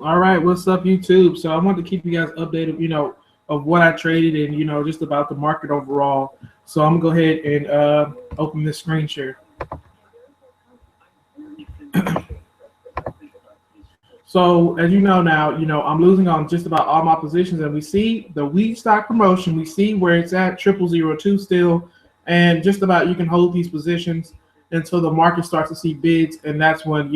All right, what's up, YouTube? So I want to keep you guys updated, of what I traded and just about the market overall. So I'm gonna go ahead and open this screen share. So as you know now, I'm losing on just about all my positions, and we see the wheat stock promotion. We see where it's at 0002 still, and just about you can hold these positions until the market starts to see bids, and that's when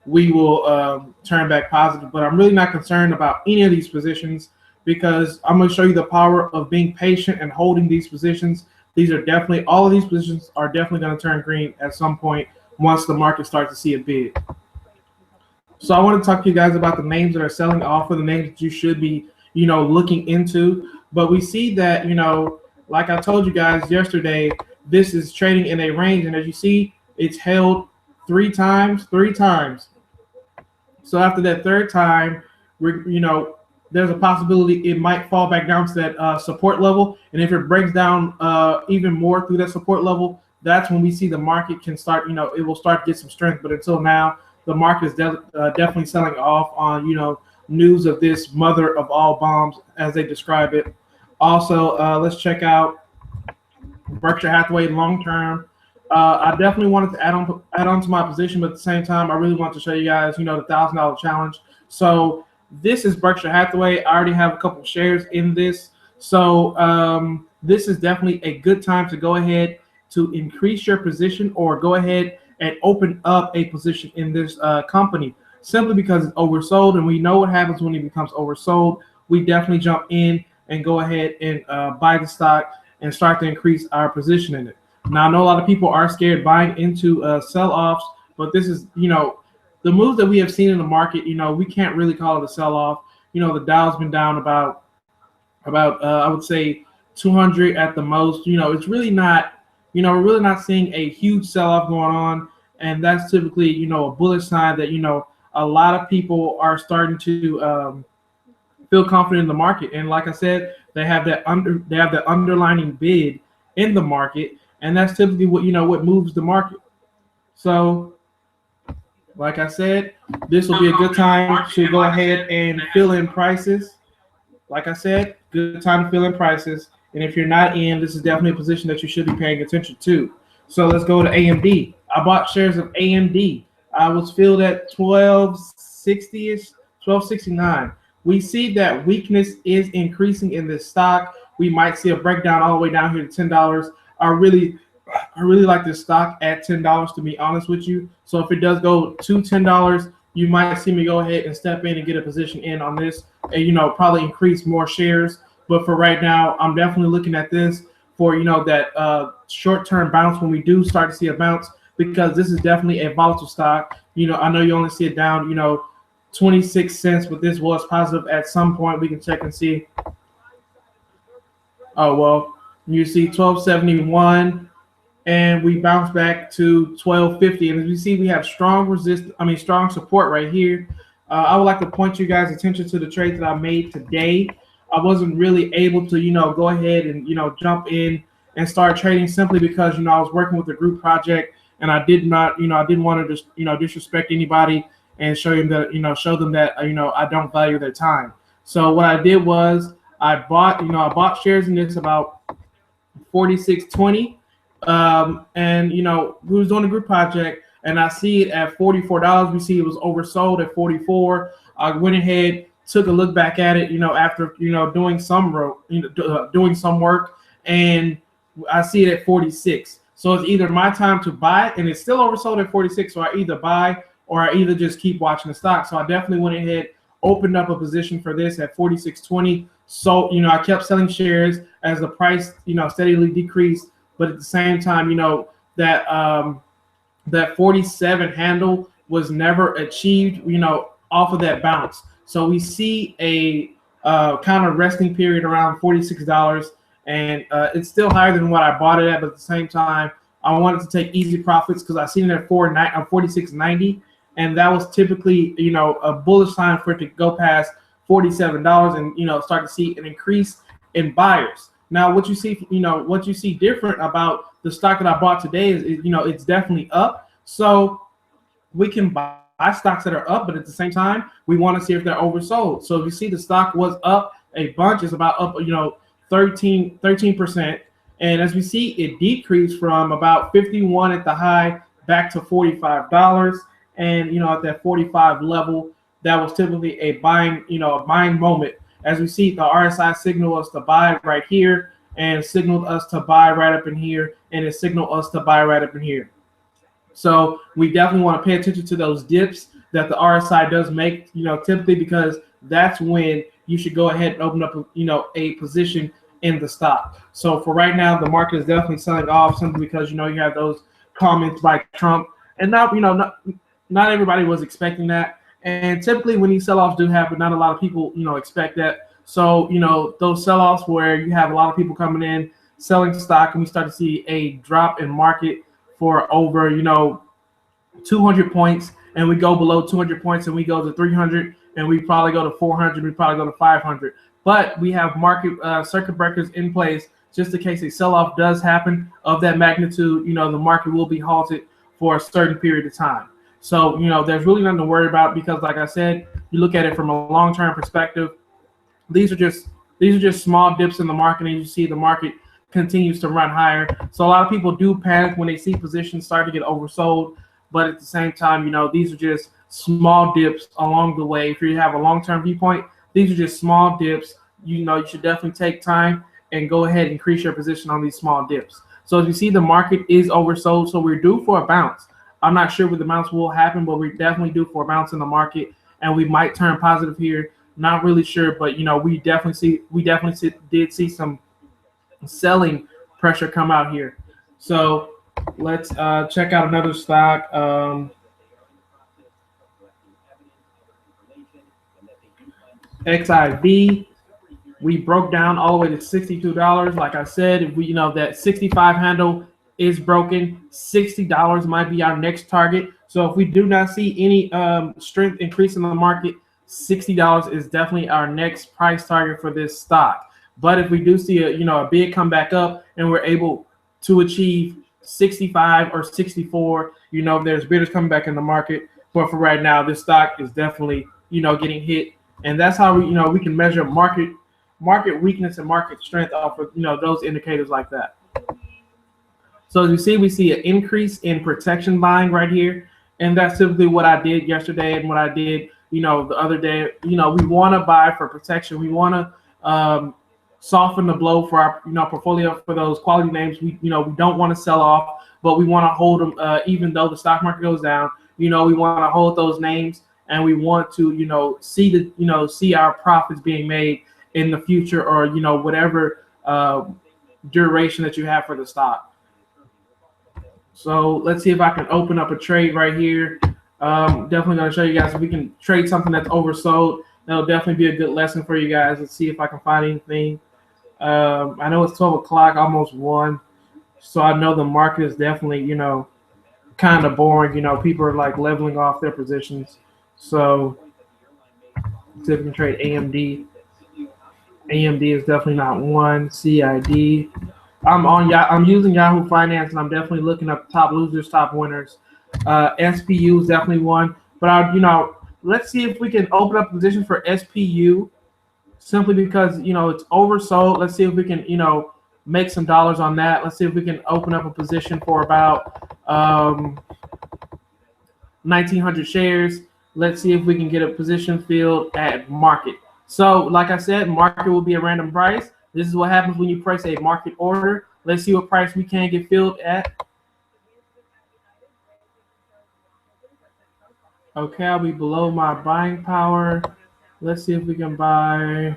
we will turn back positive. But I'm really not concerned about any of these positions because I'm going to show you the power of being patient and holding these positions. All of these positions are definitely going to turn green at some point once the market starts to see a bid. So I want to talk to you guys about the names that are selling off, or the names that you should be, looking into. But we see that, like I told you guys yesterday, this is trading in a range, and as you see, it's held three times. So after that third time, there's a possibility it might fall back down to that support level. And if it breaks down even more through that support level, that's when we see the market can start, it will start to get some strength. But until now, the market is definitely selling off on, news of this mother of all bombs, as they describe it. Also, let's check out Berkshire Hathaway long term. I definitely wanted to add on to my position, but at the same time, I really want to show you guys, the $1,000 challenge. So this is Berkshire Hathaway. I already have a couple of shares in this, so this is definitely a good time to go ahead to increase your position, or go ahead and open up a position in this company, simply because it's oversold, and we know what happens when it becomes oversold. We definitely jump in and go ahead and buy the stock and start to increase our position in it. Now, I know a lot of people are scared buying into sell-offs, but this is, the moves that we have seen in the market, we can't really call it a sell-off. The Dow's been down about I would say 200 at the most. It's really not, we're really not seeing a huge sell-off going on, and that's typically, a bullish sign that, a lot of people are starting to feel confident in the market. And like I said, they have that underlining bid in the market, and that's typically what moves the market. So, like I said, this will be a good time to go ahead and fill in prices. Like I said, good time to fill in prices. And if you're not in, this is definitely a position that you should be paying attention to. So let's go to AMD. I bought shares of AMD. I was filled at 1260-ish, 1269. We see that weakness is increasing in this stock. We might see a breakdown all the way down here to $10. I really like this stock at $10, to be honest with you. So if it does go to $10, you might see me go ahead and step in and get a position in on this, and probably increase more shares. But for right now, I'm definitely looking at this for that short-term bounce when we do start to see a bounce, because this is definitely a volatile stock. I know you only see it down 26 cents, but this was positive at some point. We can check and see. Oh, well, you see 1271, and we bounce back to 1250. And as we see, we have strong support right here. I would like to point you guys' attention to the trade that I made today. I wasn't really able to, go ahead and, jump in and start trading, simply because, I was working with a group project, and I didn't want to just, disrespect anybody and show them that, I don't value their time. So what I did was I bought shares in this about 46.20. And we was doing a group project, and I see it at $44. We see it was oversold at 44. I went ahead, took a look back at it, after doing some work, and I see it at 46. So it's either my time to buy, and it's still oversold at 46. So I either buy, or I either just keep watching the stock. So I definitely went ahead, opened up a position for this at 46.20. So I kept selling shares as the price steadily decreased. But at the same time, that 47 handle was never achieved, off of that bounce. So we see a kind of resting period around $46, and it's still higher than what I bought it at. But at the same time, I wanted to take easy profits because I seen it at 46.90, and that was typically a bullish sign for it to go past $47 and start to see an increase in buyers. Now, what you see different about the stock that I bought today is it's definitely up. So we can buy buy stocks that are up, but at the same time, we want to see if they're oversold. So if you see the stock was up a bunch, it's about up, 13%. And as we see, it decreased from about 51 at the high back to $45. And, at that 45 level, that was typically a buying moment. As we see, the RSI signaled us to buy right here and signaled us to buy right up in here, and it signaled us to buy right up in here. So we definitely want to pay attention to those dips that the RSI does make, typically, because that's when you should go ahead and open up, a position in the stock. So for right now, the market is definitely selling off simply because, you have those comments by Trump, and not everybody was expecting that. And typically when these sell-offs do happen, not a lot of people, expect that. So, those sell-offs where you have a lot of people coming in, selling stock, and we start to see a drop in market for over, 200 points, and we go below 200 points, and we go to 300, and we probably go to 400, we probably go to 500. But we have market circuit breakers in place just in case a sell-off does happen of that magnitude. The market will be halted for a certain period of time. So, there's really nothing to worry about because, like I said, you look at it from a long-term perspective. These are just small dips in the market, and you see the market continues to run higher. So a lot of people do panic when they see positions start to get oversold. But at the same time, these are just small dips along the way. If you have a long-term viewpoint, these are just small dips. You should definitely take time and go ahead and increase your position on these small dips. So as you see, the market is oversold, so we're due for a bounce. I'm not sure when the bounce will happen, but we're definitely due for a bounce in the market, and we might turn positive here. Not really sure, but we definitely did see some selling pressure come out here. So let's check out another stock. XIV. We broke down all the way to $62. Like I said, if we that 65 handle is broken, $60 might be our next target. So if we do not see any strength increase in the market, $60 is definitely our next price target for this stock. But if we do see a big comeback up and we're able to achieve 65 or 64, there's bidders coming back in the market. But for right now, this stock is definitely getting hit, and that's how we can measure market weakness and market strength off of those indicators like that. So as you see, we see an increase in protection buying right here, and that's typically what I did yesterday and what I did the other day. We want to buy for protection. We want to soften the blow for our portfolio for those quality names. We don't want to sell off, but we want to hold them even though the stock market goes down. We want to hold those names, and we want to see our profits being made in the future, or whatever duration that you have for the stock. So let's see if I can open up a trade right here. Definitely going to show you guys if we can trade something that's oversold. That'll definitely be a good lesson for you guys. Let's see if I can find anything. I know it's 12 o'clock, almost 1. So I know the market is definitely, kind of boring. People are like leveling off their positions. So see if we can trade AMD. AMD is definitely not one. CID. I'm using Yahoo Finance, and I'm definitely looking up top losers, top winners. SPU is definitely one. But let's see if we can open up positions for SPU, simply because it's oversold. Let's see if we can make some dollars on that. Let's see if we can open up a position for about 1,900 shares. Let's see if we can get a position filled at market. So like I said, market will be a random price. This is what happens when you place a market order. Let's see what price we can get filled at. Okay, I'll be below my buying power. Let's see if we can buy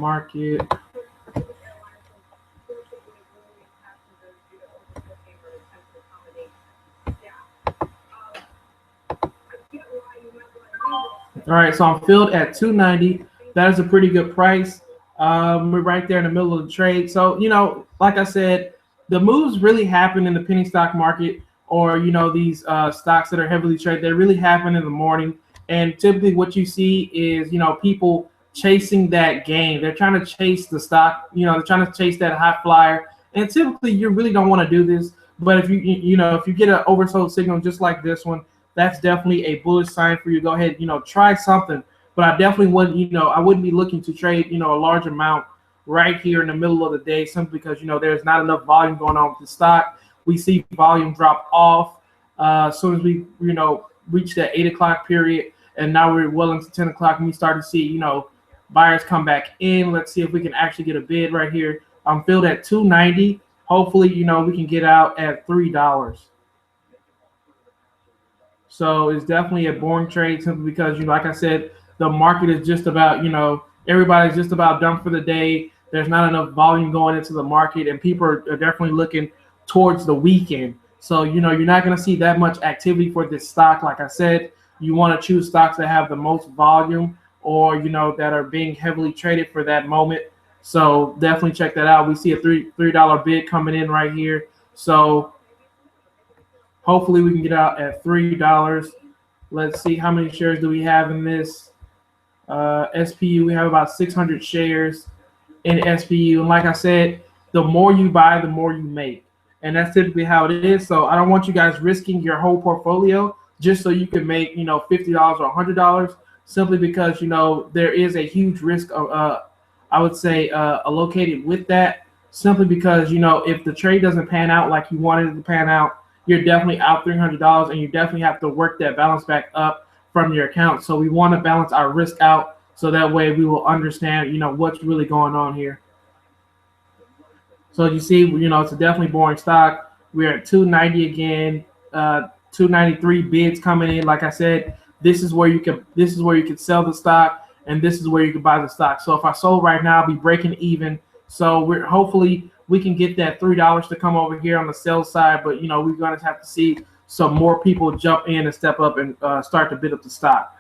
market. All right, so I'm filled at 290. That is a pretty good price. We're right there in the middle of the trade. So, like I said, the moves really happen in the penny stock market, or, these stocks that are heavily traded. They really happen in the morning. And typically what you see is, people chasing that gain. They're trying to chase the stock. They're trying to chase that high flyer. And typically you really don't want to do this. But if if you get an oversold signal just like this one, that's definitely a bullish sign for you. Go ahead, try something. But I definitely wouldn't, I wouldn't be looking to trade, a large amount right here in the middle of the day, simply because there's not enough volume going on with the stock. We see volume drop off as soon as we reach that 8 o'clock period, and now we're well into 10 o'clock, and we start to see buyers come back in. Let's see if we can actually get a bid right here. I'm filled at 290. Hopefully, we can get out at $3. So it's definitely a boring trade simply because, like I said, the market is just about, everybody's just about done for the day. There's not enough volume going into the market, and people are definitely looking towards the weekend. So, you're not going to see that much activity for this stock. Like I said, you want to choose stocks that have the most volume or, that are being heavily traded for that moment. So definitely check that out. We see a $3 bid coming in right here. So hopefully we can get out at $3. Let's see, how many shares do we have in this? SPU, we have about 600 shares in SPU. And like I said, the more you buy, the more you make. And that's typically how it is. So I don't want you guys risking your whole portfolio just so you can make, $50 or $100, simply because, there is a huge risk of, I would say, allocated with that, simply because, if the trade doesn't pan out like you wanted it to pan out, you're definitely out $300, and you definitely have to work that balance back up from your account. So we want to balance our risk out so that way we will understand, what's really going on here. So you see, it's a definitely boring stock. We're at 290 again, 293 bids coming in. Like I said, this is where you can sell the stock, and this is where you can buy the stock. So if I sold right now, I'll be breaking even. So hopefully we can get that $3 to come over here on the sell side, but we're going to have to see some more people jump in and step up and start to bid up the stock.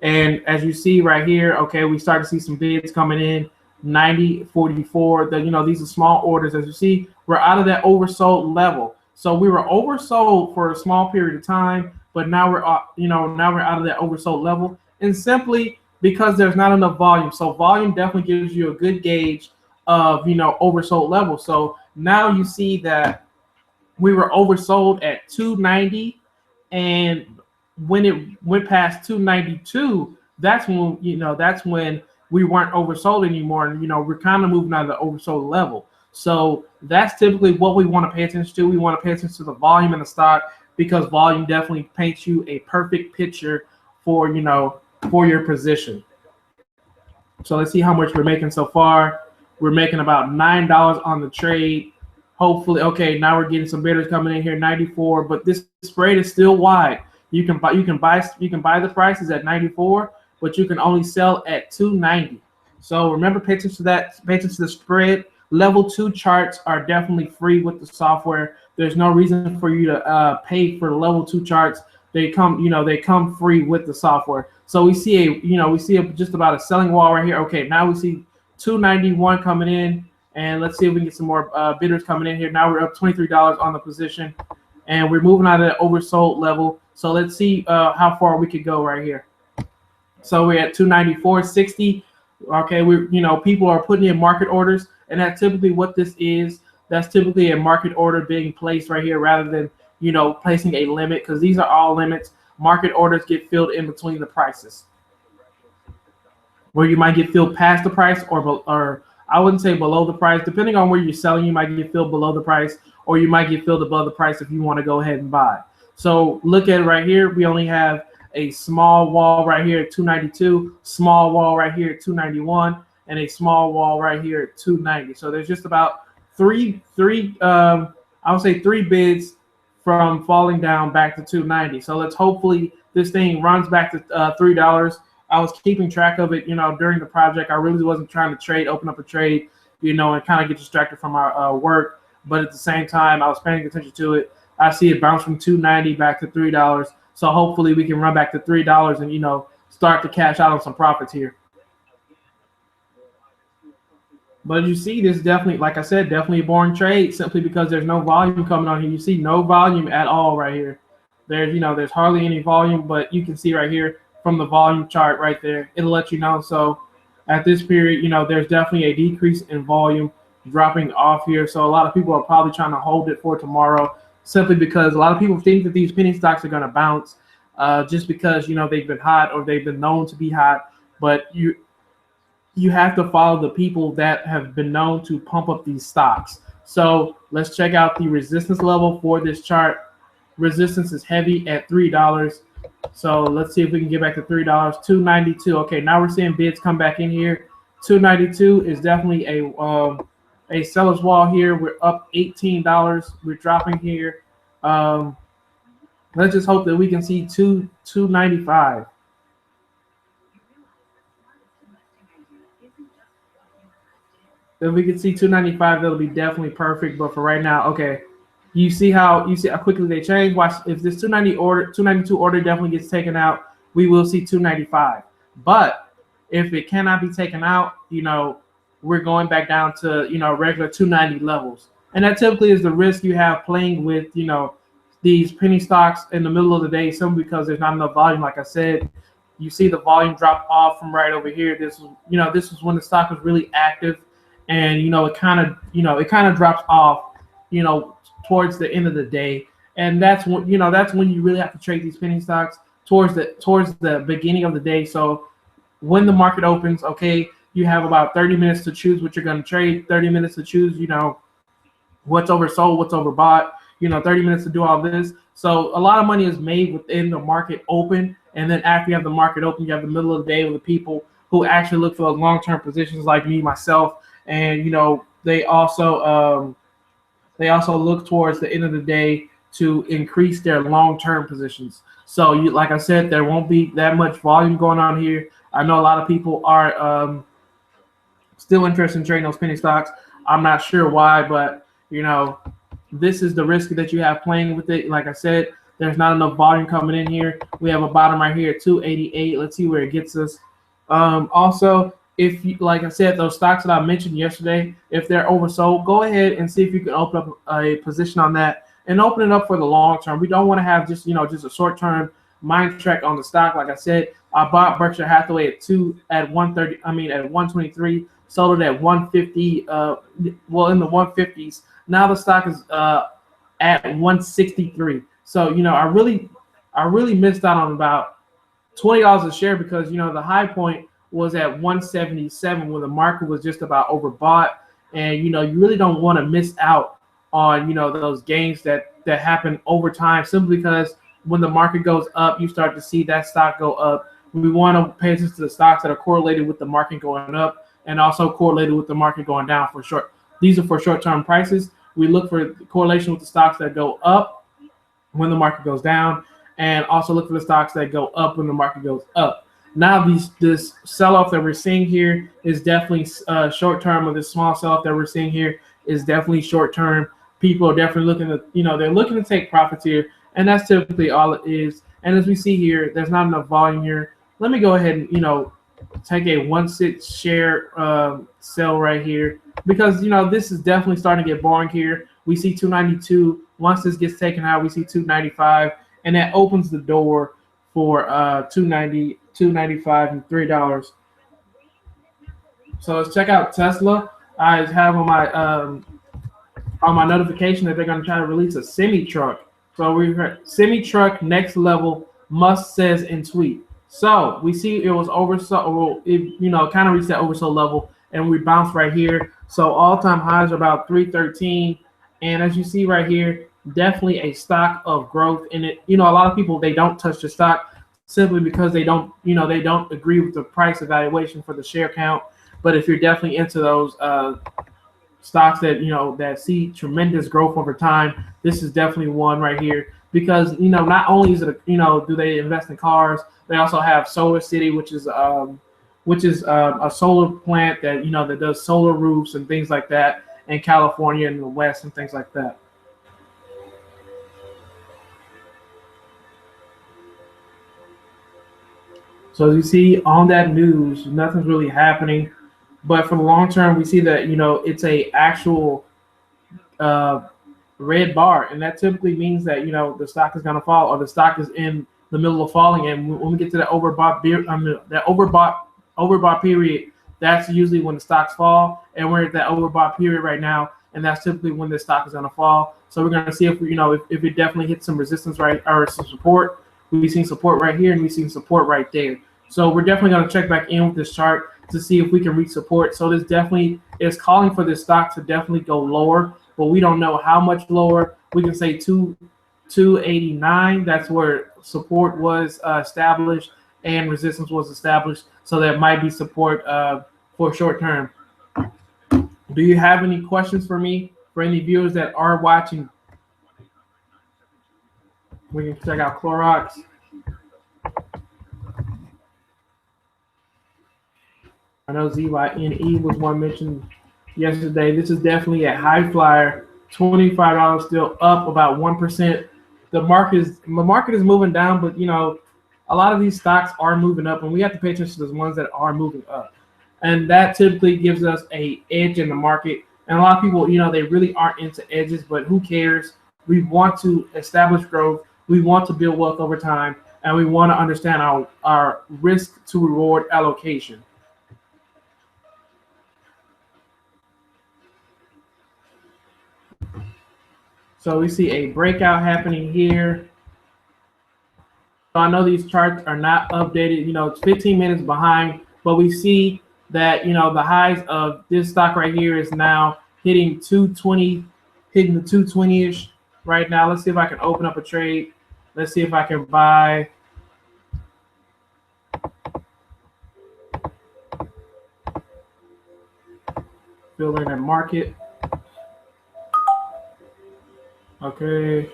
And as you see right here, okay, we start to see some bids coming in. 90, 44. These are small orders. As you see, we're out of that oversold level. So we were oversold for a small period of time, but now we're out of that oversold level, and simply because there's not enough volume. So volume definitely gives you a good gauge of oversold level. So now you see that we were oversold at 290, and when it went past 292, that's when we weren't oversold anymore, and we're kind of moving out of the oversold level. So that's typically what we want to pay attention to. We want to pay attention to the volume in the stock, because volume definitely paints you a perfect picture for your position. So let's see how much we're making so far. We're making about $9 on the trade. Hopefully, okay, now we're getting some bidders coming in here, 94, but this spread is still wide. You can buy the prices at 94, but you can only sell at 290. So remember, pay attention to that. Pay attention to the spread. Level 2 charts are definitely free with the software. There's no reason for you to pay for level 2 charts. They come free with the software. So we see just about a selling wall right here. Okay, now we see 291 coming in, and let's see if we can get some more bidders coming in here. Now we're up $23 on the position, and we're moving out of that oversold level. So let's see how far we could go right here. So we're at 294.60. Okay, people are putting in market orders, and that's typically what this is. That's typically a market order being placed right here, rather than placing a limit, because these are all limits. Market orders get filled in between the prices, where you might get filled past the price, or I wouldn't say below the price. Depending on where you're selling, you might get filled below the price, or you might get filled above the price if you want to go ahead and buy. So look at it right here. We only have a small wall right here at 292, small wall right here at 291, and a small wall right here at 290. So there's just about three bids from falling down back to 290. So let's hopefully this thing runs back to $3. I was keeping track of it, during the project. I really wasn't trying to open up a trade, and kind of get distracted from our work. But at the same time, I was paying attention to it. I see it bounce from 290 back to $3. So hopefully we can run back to $3 and, start to cash out on some profits here. But you see, this is definitely, like I said, definitely a boring trade, simply because there's no volume coming on here. You see no volume at all right here. There's hardly any volume, but you can see right here from the volume chart right there, it'll let you know. So at this period, there's definitely a decrease in volume dropping off here. So a lot of people are probably trying to hold it for tomorrow. simply because a lot of people think that these penny stocks are going to bounce just because they've been hot or they've been known to be hot. But you have to follow the people that have been known to pump up these stocks. So let's check out the resistance level for this chart. Resistance is heavy at $3. So let's see if we can get back to $3. $2.92. Okay, now we're seeing bids come back in here. $2.92 is definitely a seller's wall here. We're up $18. We're dropping here. Let's just hope that we can see $2.95. If we can see $2.95, that'll be definitely perfect. But for right now, okay. You see how quickly they change. Watch, if this 292 order definitely gets taken out, we will see $2.95. But if it cannot be taken out, we're going back down to regular $2.90 levels. And that typically is the risk you have playing with these penny stocks in the middle of the day, simply because there's not enough volume. Like I said, you see the volume drop off from right over here. This was when the stock was really active, and it kind of drops off towards the end of the day. And that's when you really have to trade these penny stocks towards the beginning of the day. So when the market opens, okay, you have about 30 minutes to choose what you're going to trade, 30 minutes to choose what's oversold, what's overbought, 30 minutes to do all this. So a lot of money is made within the market open. And then after you have the market open, you have the middle of the day with the people who actually look for those long-term positions, like me, myself. And they also look towards the end of the day to increase their long-term positions. So like I said, there won't be that much volume going on here. I know a lot of people are still interested in trading those penny stocks. I'm not sure why, but this is the risk that you have playing with it. Like I said, there's not enough volume coming in here. We have a bottom right here at 288. Let's see where it gets us. Also, if like I said, those stocks that I mentioned yesterday, if they're oversold, go ahead and see if you can open up a position on that and open it up for the long term. We don't want to have just a short term mind track on the stock. Like I said, I bought Berkshire Hathaway at 123, sold it at 150. In the 150s. Now the stock is at 163. So I really missed out on about $20 a share, because the high point was at 177 when the market was just about overbought. And you really don't want to miss out on those gains that happen over time, simply because when the market goes up, you start to see that stock go up. We want to pay attention to the stocks that are correlated with the market going up and also correlated with the market going down. These are for short-term prices. We look for correlation with the stocks that go up when the market goes down, and also look for the stocks that go up when the market goes up. Now this sell-off that we're seeing here is definitely short-term, or this small sell-off that we're seeing here is definitely short-term. People are definitely looking to, they're looking to take profits here, and that's typically all it is. And as we see here, there's not enough volume here. Let me go ahead and, take a 1/6 share sell right here, because, this is definitely starting to get boring here. We see 292. Once this gets taken out, we see 295, and that opens the door for 290, 295, and $3. So let's check out Tesla. I have on my notification that they're going to try to release a semi truck. So we heard semi truck next level, Musk says in tweet. So we see it was oversold. It kind of reached that oversold level, and we bounced right here. So all-time highs are about 313, and as you see right here, definitely a stock of growth in it. A lot of people, they don't touch the stock simply because they don't agree with the price evaluation for the share count. But if you're definitely into those stocks that that see tremendous growth over time, this is definitely one right here, because not only is it do they invest in cars, they also have Solar City, which is a solar plant that that does solar roofs and things like that in California and the West and things like that. So as you see on that news, nothing's really happening. But for the long term, we see that it's a actual red bar, and that typically means that the stock is going to fall, or the stock is in the middle of falling. And when we get to that overbought period, that's usually when the stocks fall. And we're at that overbought period right now. and that's typically when this stock is going to fall. So we're going to see if if it definitely hits some resistance right or some support. We've seen support right here, and we've seen support right there. So we're definitely going to check back in with this chart to see if we can reach support. So this definitely is calling for this stock to definitely go lower, but we don't know how much lower. We can say 289. That's where support was established and resistance was established. So that might be support for short term. Do you have any questions for me, for any viewers that are watching? We can check out Clorox. I know ZYNE was one mentioned yesterday. This is definitely a high flyer. $25 still up about 1%. The market is moving down, but a lot of these stocks are moving up, and we have to pay attention to the ones that are moving up. And that typically gives us a edge in the market. And a lot of people, they really aren't into edges, but who cares? We want to establish growth. We want to build wealth over time, and we want to understand our risk to reward allocation. So we see a breakout happening here. So I know these charts are not updated. It's 15 minutes behind, but we see that, the highs of this stock right here is now hitting 220, hitting the 220-ish right now. Let's see if I can open up a trade. Let's see if I can buy. Fill in a market. Okay.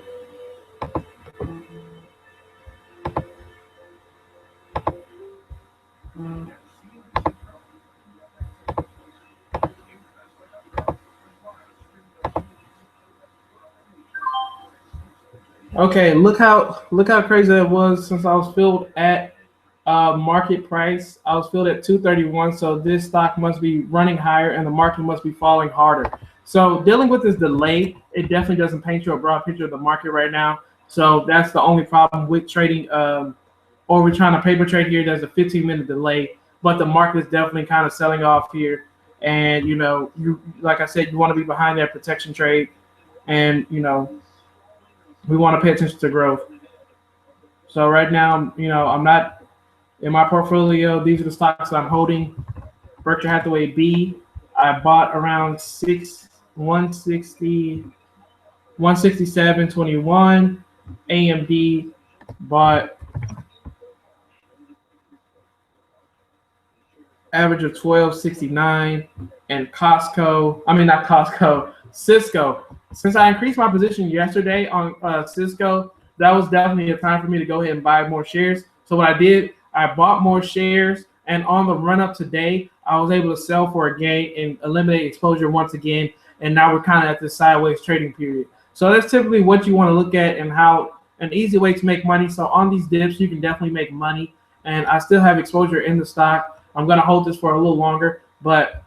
Okay, look how crazy that was. Since I was filled at market price, I was filled at 231. So this stock must be running higher, and the market must be falling harder. So dealing with this delay, it definitely doesn't paint you a broad picture of the market right now. So that's the only problem with trading, or we're trying to paper trade here. There's a 15-minute delay, but the market is definitely kind of selling off here. And you like I said, you want to be behind that protection trade, and we want to pay attention to growth. So right now, I'm not in my portfolio. These are the stocks that I'm holding. Berkshire Hathaway B, I bought around 167.21. AMD bought average of 12.69, and Cisco. Since I increased my position yesterday on Cisco, that was definitely a time for me to go ahead and buy more shares. So what I did, I bought more shares, and on the run up today, I was able to sell for a gain and eliminate exposure once again. And now we're kind of at this sideways trading period. So that's typically what you want to look at, and how an easy way to make money. So on these dips, you can definitely make money. And I still have exposure in the stock. I'm going to hold this for a little longer, but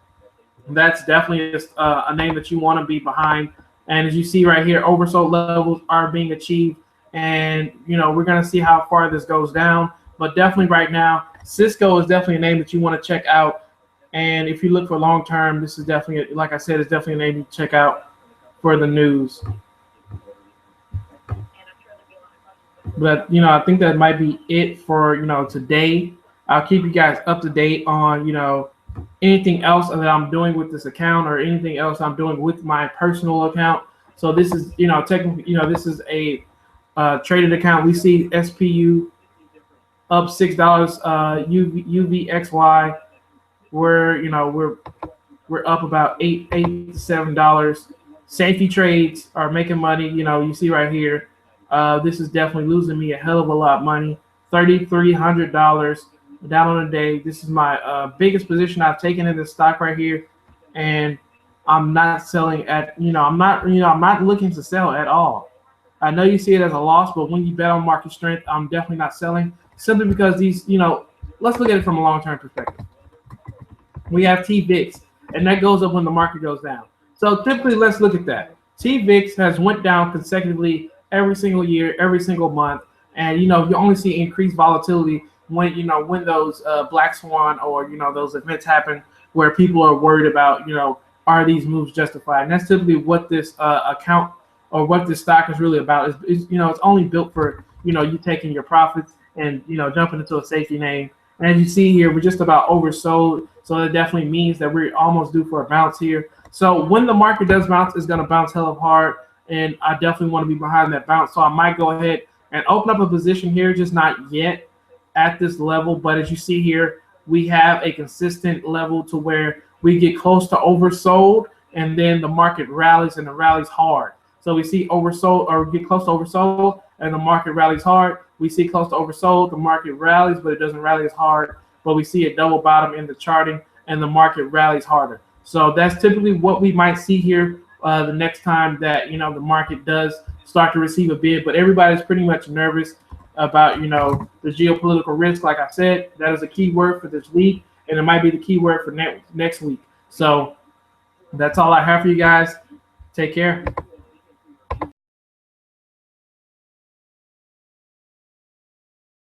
that's definitely just a name that you want to be behind. And as you see right here, oversold levels are being achieved. And, we're going to see how far this goes down. But definitely right now, Cisco is definitely a name that you want to check out. And if you look for long term, this is definitely, like I said, it's definitely a name you check out for the news. But, I think that might be it for, today. I'll keep you guys up to date on, anything else that I'm doing with this account, or anything else I'm doing with my personal account. So this is, technically, this is a traded account. We see SPU up $6, UVXY. We're up about $8 to $7. Safety trades are making money. You see right here. This is definitely losing me a hell of a lot of money. $3,300 down on the day. This is my biggest position I've taken in this stock right here, and I'm not selling at. I'm not looking to sell at all. I know you see it as a loss, but when you bet on market strength, I'm definitely not selling, simply because these. Let's look at it from a long-term perspective. We have TVIX, and that goes up when the market goes down. So typically, let's look at that. TVIX has went down consecutively every single year, every single month, and you only see increased volatility when when those black swan or those events happen where people are worried about are these moves justified? And that's typically what this account or what this stock is really about. Is it's only built for you taking your profits and jumping into a safety name. And as you see here, we're just about oversold, so that definitely means that we're almost due for a bounce here. So when the market does bounce, it's going to bounce hell of hard, and I definitely want to be behind that bounce. So I might go ahead and open up a position here, just not yet at this level. But as you see here, we have a consistent level to where we get close to oversold, and then the market rallies, and it rallies hard. So we see oversold or get close to oversold, and the market rallies hard. We see close to oversold, the market rallies, but it doesn't rally as hard. But we see a double bottom in the charting, and the market rallies harder. So that's typically what we might see here the next time that the market does start to receive a bid. But everybody's pretty much nervous about the geopolitical risk. Like I said, that is a key word for this week, and it might be the key word for next week. So that's all I have for you guys. Take care.